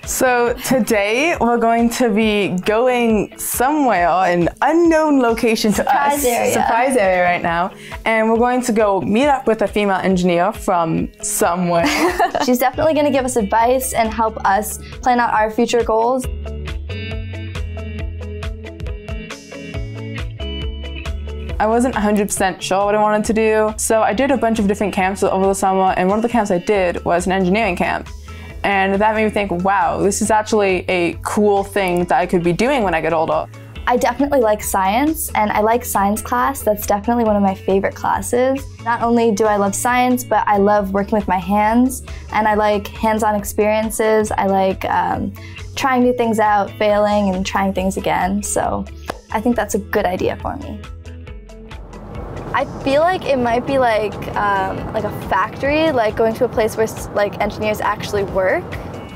So today we're going to be going somewhere, an unknown location to us. Surprise area right now. And we're going to go meet up with a female engineer from somewhere. She's definitely going to give us advice and help us plan out our future goals. I wasn't 100% sure what I wanted to do, so I did a bunch of different camps over the summer, and one of the camps I did was an engineering camp. And that made me think, wow, this is actually a cool thing that I could be doing when I get older. I definitely like science, and I like science class. That's definitely one of my favorite classes. Not only do I love science, but I love working with my hands, and I like hands-on experiences. I like trying new things out, failing, and trying things again. So I think that's a good idea for me. I feel like it might be like a factory, like going to a place where like engineers actually work.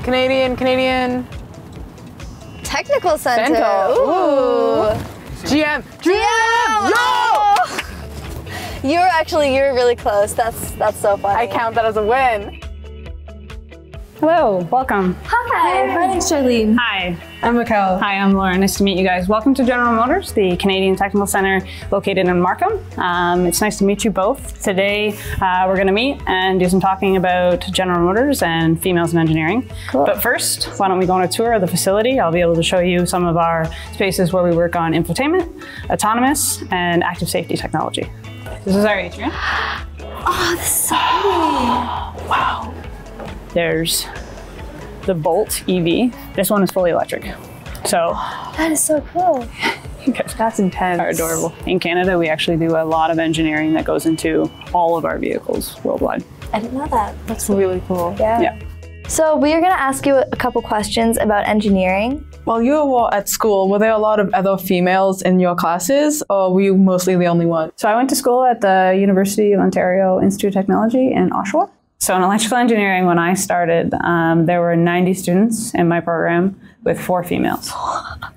Canadian. Technical center. Ooh. GM. Yo! You're really close. That's so funny. I count that as a win. Hello, welcome. Hi, my name's Charlene. Hi. I'm Raquel. Hi, I'm Laura. Nice to meet you guys. Welcome to General Motors, the Canadian Technical Center located in Markham. It's nice to meet you both. Today, we're going to meet and do some talking about General Motors and females in engineering. Cool. But first, why don't we go on a tour of the facility? I'll be able to show you some of our spaces where we work on infotainment, autonomous, and active safety technology. This is our atrium. Oh, this is so pretty. Wow. There's the Bolt EV. This one is fully electric. So that is so cool. You guys That's intense. are adorable. In Canada, we actually do a lot of engineering that goes into all of our vehicles worldwide. I didn't know that. That's really cool. Yeah. So we are going to ask you a couple questions about engineering. While you were at school, were there a lot of other females in your classes, or were you mostly the only one? So I went to school at the University of Ontario Institute of Technology in Oshawa. So in electrical engineering, when I started, there were 90 students in my program with 4 females.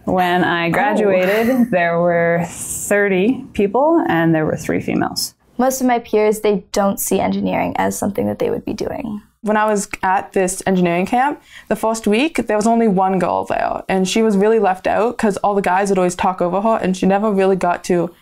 When I graduated, there were 30 people and there were 3 females. Most of my peers, they don't see engineering as something that they would be doing. When I was at this engineering camp, the first week, there was only one girl there, and she was really left out because all the guys would always talk over her, and she never really got to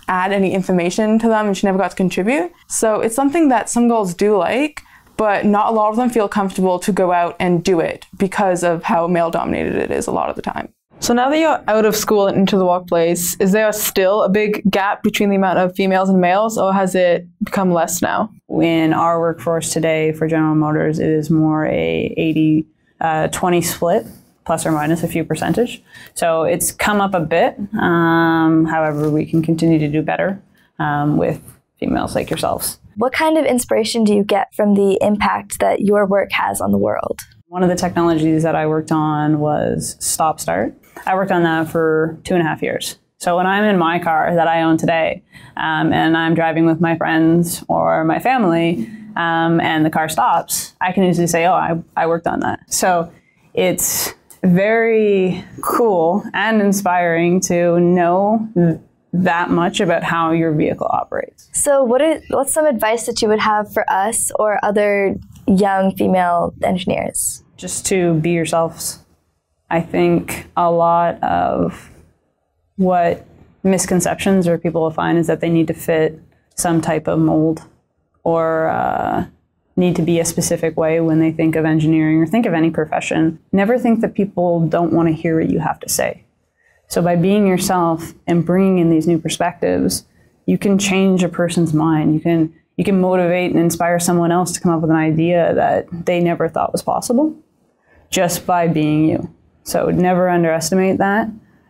add any information to them, and she never got to contribute. So it's something that some girls do like, but not a lot of them feel comfortable to go out and do it because of how male-dominated it is a lot of the time. So now that you're out of school and into the workplace, is there still a big gap between the amount of females and males, or has it become less now? In our workforce today for General Motors, it is more a 80-20 split, plus or minus a few percentage. So it's come up a bit. However, we can continue to do better with females like yourselves. What kind of inspiration do you get from the impact that your work has on the world? One of the technologies that I worked on was stop-start. I worked on that for 2.5 years. So when I'm in my car that I own today, and I'm driving with my friends or my family, and the car stops, I can easily say, oh, I worked on that. So it's very cool and inspiring to know that much about how your vehicle operates. So what's some advice that you would have for us or other young female engineers? Just to be yourselves. I think a lot of what misconceptions or people will find is that they need to fit some type of mold or need to be a specific way when they think of engineering or think of any profession. Never think that people don't want to hear what you have to say. So by being yourself and bringing in these new perspectives, you can change a person's mind. You can motivate and inspire someone else to come up with an idea that they never thought was possible just by being you. So never underestimate that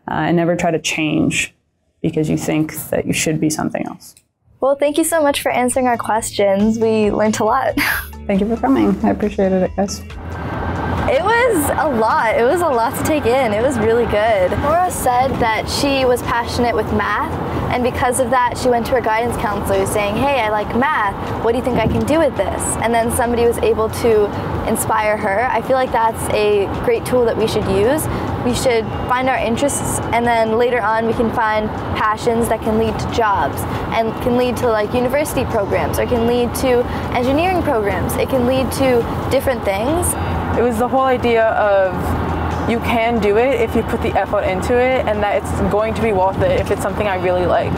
and never try to change because you think that you should be something else. Well, thank you so much for answering our questions. We learned a lot. Thank you for coming. I appreciated it, guys. It was a lot. It was a lot to take in. It was really good. Laura said that she was passionate with math, and because of that, she went to her guidance counselor saying, hey, I like math. What do you think I can do with this? And then somebody was able to inspire her. I feel like that's a great tool that we should use. We should find our interests, and then later on we can find passions that can lead to jobs and can lead to like university programs or can lead to engineering programs. It can lead to different things. It was the whole idea of you can do it if you put the effort into it, and that it's going to be worth it if it's something I really like.